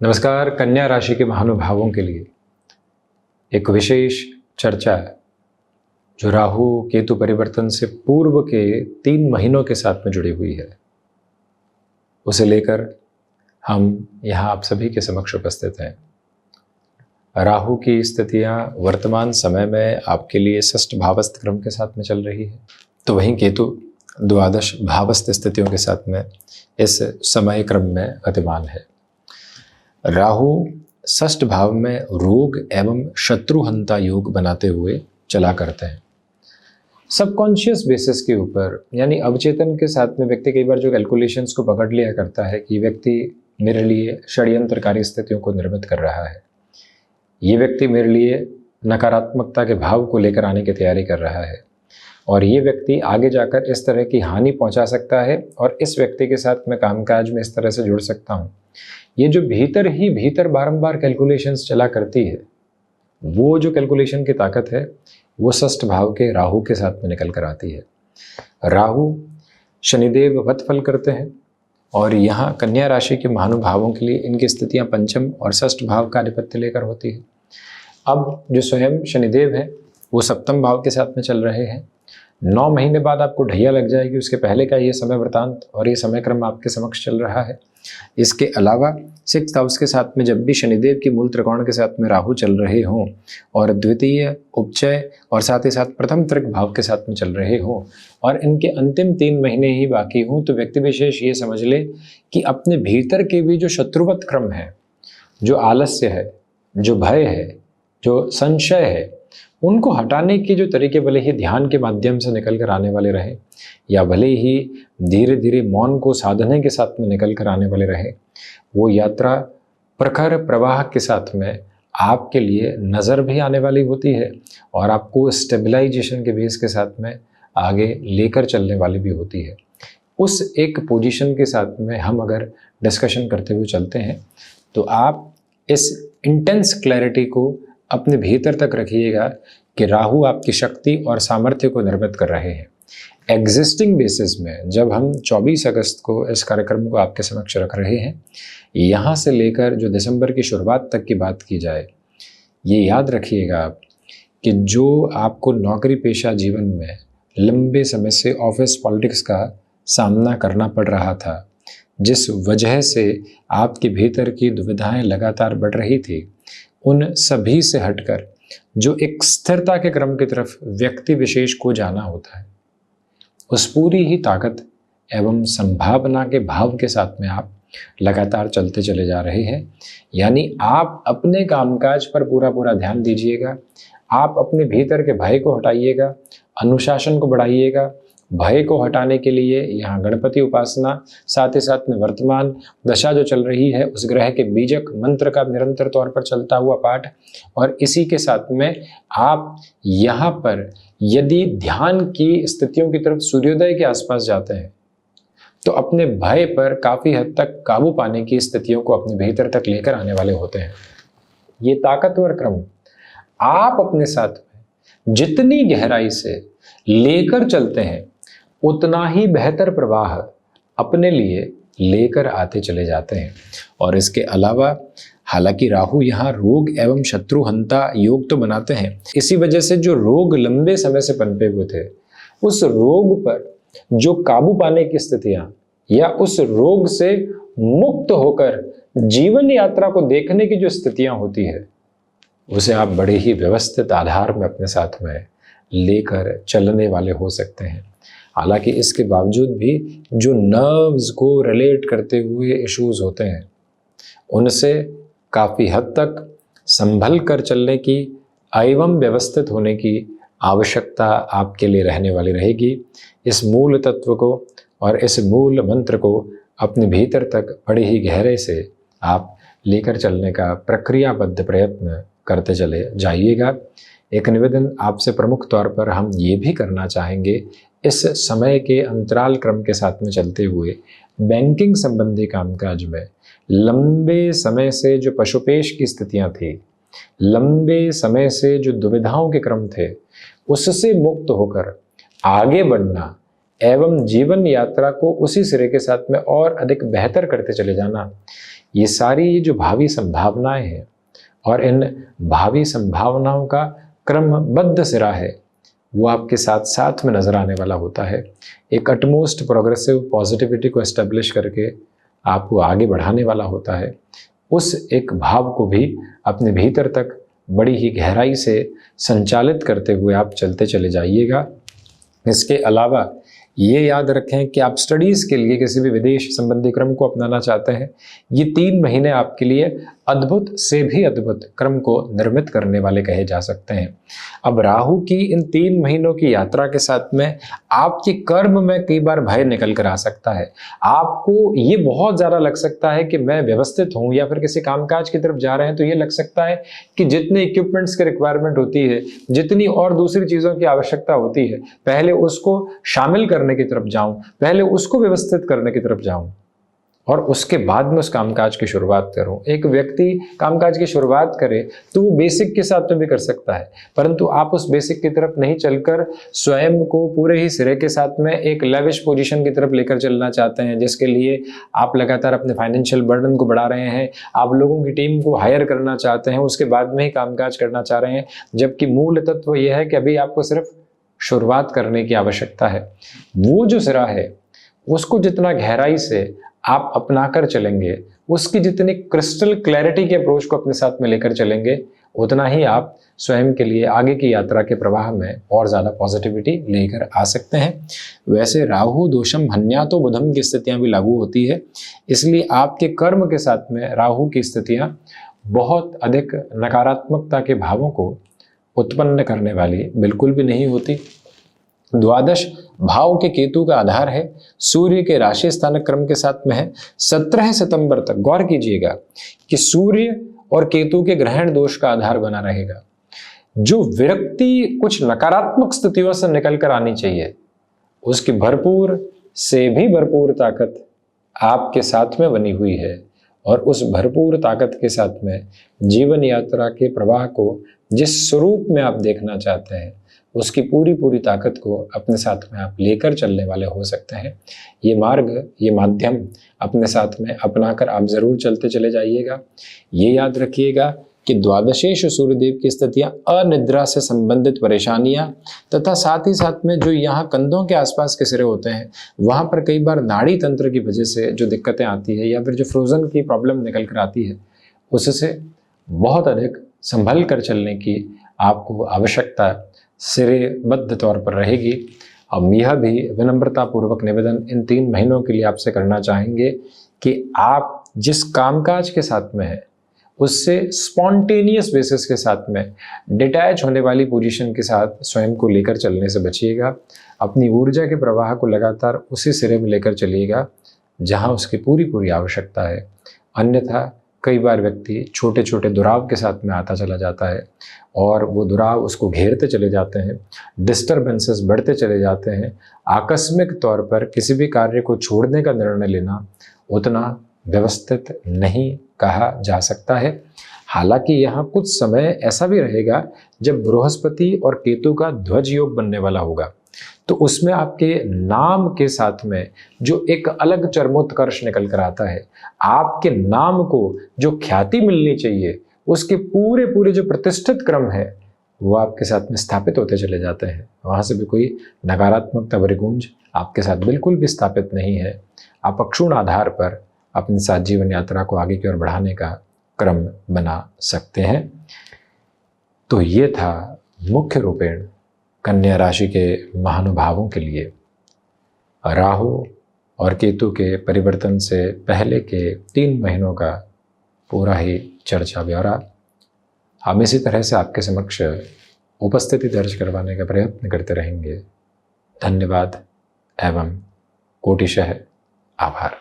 नमस्कार। कन्या राशि के महानुभावों के लिए एक विशेष चर्चा है जो राहु केतु परिवर्तन से पूर्व के 3 महीनों के साथ में जुड़ी हुई है। उसे लेकर हम यहाँ आप सभी के समक्ष उपस्थित हैं। राहु की स्थितियाँ वर्तमान समय में आपके लिए षष्ठ भावस्थ क्रम के साथ में चल रही है, तो वहीं केतु द्वादश भावस्थ स्थितियों के साथ में इस समय क्रम में गतिमान है। राहु षष्ठ भाव में रोग एवं शत्रुहंता योग बनाते हुए चला करते हैं। सबकॉन्शियस बेसिस के ऊपर यानी अवचेतन के साथ में व्यक्ति कई बार जो कैलकुलेशंस को पकड़ लिया करता है कि व्यक्ति मेरे लिए षड्यंत्रकारी स्थितियों को निर्मित कर रहा है, ये व्यक्ति मेरे लिए नकारात्मकता के भाव को लेकर आने की तैयारी कर रहा है और ये व्यक्ति आगे जाकर इस तरह की हानि पहुंचा सकता है और इस व्यक्ति के साथ मैं कामकाज में इस तरह से जुड़ सकता हूँ। ये जो भीतर ही भीतर बारंबार कैलकुलेशंस चला करती है, वो जो कैलकुलेशन की ताकत है वो षष्ठ भाव के राहु के साथ में निकल कर आती है। राहु शनिदेव वत फल करते हैं और यहाँ कन्या राशि के महानुभावों के लिए इनकी स्थितियाँ पंचम और षष्ठ भाव का आधिपत्य लेकर होती है। अब जो स्वयं शनिदेव है वो सप्तम भाव के साथ में चल रहे हैं। 9 महीने बाद आपको ढैया लग जाएगी, उसके पहले का ये समय वृतांत और ये समय क्रम आपके समक्ष चल रहा है। इसके अलावा 6th हाउस के साथ में जब भी शनिदेव की मूल त्रिकोण के साथ में राहु चल रहे हों और द्वितीय उपचय और साथ ही साथ प्रथम त्रिक भाव के साथ में चल रहे हों और इनके अंतिम 3 महीने ही बाकी हों, तो व्यक्ति विशेष ये समझ ले कि अपने भीतर के भी जो शत्रुवत क्रम है, जो आलस्य है, जो भय है, जो संशय है, उनको हटाने के जो तरीके भले ही ध्यान के माध्यम से निकल कर आने वाले रहे या भले ही धीरे धीरे मौन को साधने के साथ में निकल कर आने वाले रहे, वो यात्रा प्रखर प्रवाह के साथ में आपके लिए नज़र भी आने वाली होती है और आपको स्टेबलाइजेशन के बेस के साथ में आगे लेकर चलने वाली भी होती है। उस एक पोजीशन के साथ में हम अगर डिस्कशन करते हुए चलते हैं तो आप इस इंटेंस क्लैरिटी को अपने भीतर तक रखिएगा कि राहु आपकी शक्ति और सामर्थ्य को निर्मित कर रहे हैं। एग्जिस्टिंग बेसिस में जब हम 24 अगस्त को इस कार्यक्रम को आपके समक्ष रख रहे हैं, यहाँ से लेकर जो दिसंबर की शुरुआत तक की बात की जाए, ये याद रखिएगा आप कि जो आपको नौकरी पेशा जीवन में लंबे समय से ऑफिस पॉलिटिक्स का सामना करना पड़ रहा था, जिस वजह से आपके भीतर की दुविधाएं लगातार बढ़ रही थी, उन सभी से हटकर जो एक स्थिरता के क्रम की तरफ व्यक्ति विशेष को जाना होता है, उस पूरी ही ताकत एवं संभावना के भाव के साथ में आप लगातार चलते चले जा रहे हैं। यानी आप अपने कामकाज पर पूरा ध्यान दीजिएगा, आप अपने भीतर के भय को हटाइएगा, अनुशासन को बढ़ाइएगा। भय को हटाने के लिए यहाँ गणपति उपासना, साथ ही साथ में वर्तमान दशा जो चल रही है उस ग्रह के बीजक मंत्र का निरंतर तौर पर चलता हुआ पाठ, और इसी के साथ में आप यहाँ पर यदि ध्यान की स्थितियों की तरफ सूर्योदय के आसपास जाते हैं तो अपने भय पर काफ़ी हद तक काबू पाने की स्थितियों को अपने भीतर तक लेकर आने वाले होते हैं। ये ताकतवर क्रम आप अपने साथ में जितनी गहराई से लेकर चलते हैं उतना ही बेहतर प्रवाह अपने लिए लेकर आते चले जाते हैं। और इसके अलावा हालांकि राहु यहाँ रोग एवं शत्रुहंता योग तो बनाते हैं, इसी वजह से जो रोग लंबे समय से पनपे हुए थे, उस रोग पर जो काबू पाने की स्थितियां या उस रोग से मुक्त होकर जीवन यात्रा को देखने की जो स्थितियां होती है, उसे आप बड़े ही व्यवस्थित आधार में अपने साथ में लेकर चलने वाले हो सकते हैं। हालांकि इसके बावजूद भी जो नर्व्स को रिलेट करते हुए इश्यूज होते हैं, उनसे काफ़ी हद तक संभल कर चलने की एवं व्यवस्थित होने की आवश्यकता आपके लिए रहने वाली रहेगी। इस मूल तत्व को और इस मूल मंत्र को अपने भीतर तक बड़े ही गहरे से आप लेकर चलने का प्रक्रियाबद्ध प्रयत्न करते चले जाइएगा। एक निवेदन आपसे प्रमुख तौर पर हम ये भी करना चाहेंगे, इस समय के अंतराल क्रम के साथ में चलते हुए बैंकिंग संबंधी कामकाज में लंबे समय से जो पशुपेश की स्थितियां थी, लंबे समय से जो दुविधाओं के क्रम थे, उससे मुक्त होकर आगे बढ़ना एवं जीवन यात्रा को उसी सिरे के साथ में और अधिक बेहतर करते चले जाना, ये सारी जो भावी संभावनाएं हैं और इन भावी संभावनाओं का क्रमबद्ध सिरा है वो आपके साथ साथ में नज़र आने वाला होता है। एक अटमोस्ट प्रोग्रेसिव पॉजिटिविटी को एस्टेब्लिश करके आपको आगे बढ़ाने वाला होता है। उस एक भाव को भी अपने भीतर तक बड़ी ही गहराई से संचालित करते हुए आप चलते चले जाइएगा। इसके अलावा ये याद रखें कि आप स्टडीज़ के लिए किसी भी विदेश संबंधी क्रम को अपनाना चाहते हैं, ये 3 महीने आपके लिए अद्भुत से भी अद्भुत क्रम को निर्मित करने वाले कहे जा सकते हैं। अब राहु की इन 3 महीनों की यात्रा के साथ में आपके कर्म में कई बार भय निकल कर आ सकता है। आपको ये बहुत ज़्यादा लग सकता है कि मैं व्यवस्थित हूँ, या फिर किसी कामकाज की तरफ जा रहे हैं तो ये लग सकता है कि जितने इक्विपमेंट्स की रिक्वायरमेंट होती है, जितनी और दूसरी चीज़ों की आवश्यकता होती है, पहले उसको शामिल करने की तरफ जाऊं, पहले उसको व्यवस्थित करने की तरफ जाऊं और उसके बाद में उस कामकाज की शुरुआत करूं। एक व्यक्ति कामकाज की शुरुआत करे तो वो बेसिक के साथ में भी कर सकता है, परंतु आप उस बेसिक की तरफ नहीं चलकर स्वयं को पूरे ही सिरे के साथ में एक लेविश पोजीशन की तरफ लेकर चलना चाहते हैं, जिसके लिए आप लगातार अपने फाइनेंशियल बर्डन को बढ़ा रहे हैं, आप लोगों की टीम को हायर करना चाहते हैं, उसके बाद में ही कामकाज करना चाह रहे हैं, जबकि मूल तत्व यह है कि अभी आपको सिर्फ शुरुआत करने की आवश्यकता है। वो जो सिरा है उसको जितना गहराई से आप अपनाकर चलेंगे, उसकी जितनी क्रिस्टल क्लैरिटी के अप्रोच को अपने साथ में लेकर चलेंगे, उतना ही आप स्वयं के लिए आगे की यात्रा के प्रवाह में और ज़्यादा पॉजिटिविटी लेकर आ सकते हैं। वैसे राहु दोषम हन्यातो बुधम की स्थितियाँ भी लागू होती है, इसलिए आपके कर्म के साथ में राहु की स्थितियाँ बहुत अधिक नकारात्मकता के भावों को उत्पन्न करने वाली बिल्कुल भी नहीं होती। द्वादश भाव के केतु का आधार है, सूर्य के राशि स्थानक क्रम के साथ में है। 17 सितंबर तक गौर कीजिएगा कि सूर्य और केतु के ग्रहण दोष का आधार बना रहेगा। जो विरक्ति कुछ नकारात्मक स्थितियों से निकल कर आनी चाहिए, उसकी भरपूर से भी भरपूर ताकत आपके साथ में बनी हुई है, और उस भरपूर ताकत के साथ में जीवन यात्रा के प्रवाह को जिस स्वरूप में आप देखना चाहते हैं, उसकी पूरी ताकत को अपने साथ में आप लेकर चलने वाले हो सकते हैं। ये मार्ग, ये माध्यम अपने साथ में अपनाकर आप ज़रूर चलते चले जाइएगा। ये याद रखिएगा कि द्वादशेश सूर्यदेव की स्थितियाँ अनिद्रा से संबंधित परेशानियाँ तथा साथ ही साथ में जो यहाँ कंधों के आसपास के सिरे होते हैं, वहाँ पर कई बार नाड़ी तंत्र की वजह से जो दिक्कतें आती है या फिर जो फ्रोजन की प्रॉब्लम निकल कर आती है, उससे बहुत अधिक संभल कर चलने की आपको आवश्यकता सिरेबद्ध तौर पर रहेगी। हम यह भी विनम्रतापूर्वक निवेदन इन 3 महीनों के लिए आपसे करना चाहेंगे कि आप जिस कामकाज के साथ में हैं, उससे स्पॉन्टेनियस बेसिस के साथ में डिटैच होने वाली पोजीशन के साथ स्वयं को लेकर चलने से बचिएगा। अपनी ऊर्जा के प्रवाह को लगातार उसी सिरे में लेकर चलिएगा जहां उसकी पूरी आवश्यकता है। अन्यथा कई बार व्यक्ति छोटे छोटे दुराव के साथ में आता चला जाता है और वो दुराव उसको घेरते चले जाते हैं, डिस्टर्बेंसेस बढ़ते चले जाते हैं। आकस्मिक तौर पर किसी भी कार्य को छोड़ने का निर्णय लेना उतना व्यवस्थित नहीं कहा जा सकता है। हालांकि यहाँ कुछ समय ऐसा भी रहेगा जब बृहस्पति और केतु का ध्वज योग बनने वाला होगा, तो उसमें आपके नाम के साथ में जो एक अलग चरमोत्कर्ष निकल कर आता है, आपके नाम को जो ख्याति मिलनी चाहिए, उसके पूरे जो प्रतिष्ठित क्रम है वो आपके साथ में स्थापित होते चले जाते हैं। वहाँ से भी कोई नकारात्मकता परिगुंज आपके साथ बिल्कुल भी स्थापित नहीं है। आप अक्षुण आधार पर अपने साथ जीवन यात्रा को आगे की ओर बढ़ाने का क्रम बना सकते हैं। तो ये था मुख्य रूपेण कन्या राशि के महानुभावों के लिए राहु और केतु के परिवर्तन से पहले के 3 महीनों का पूरा ही चर्चा ब्यौरा। हम इसी तरह से आपके समक्ष उपस्थिति दर्ज करवाने का प्रयत्न करते रहेंगे। धन्यवाद एवं कोटिशः आभार।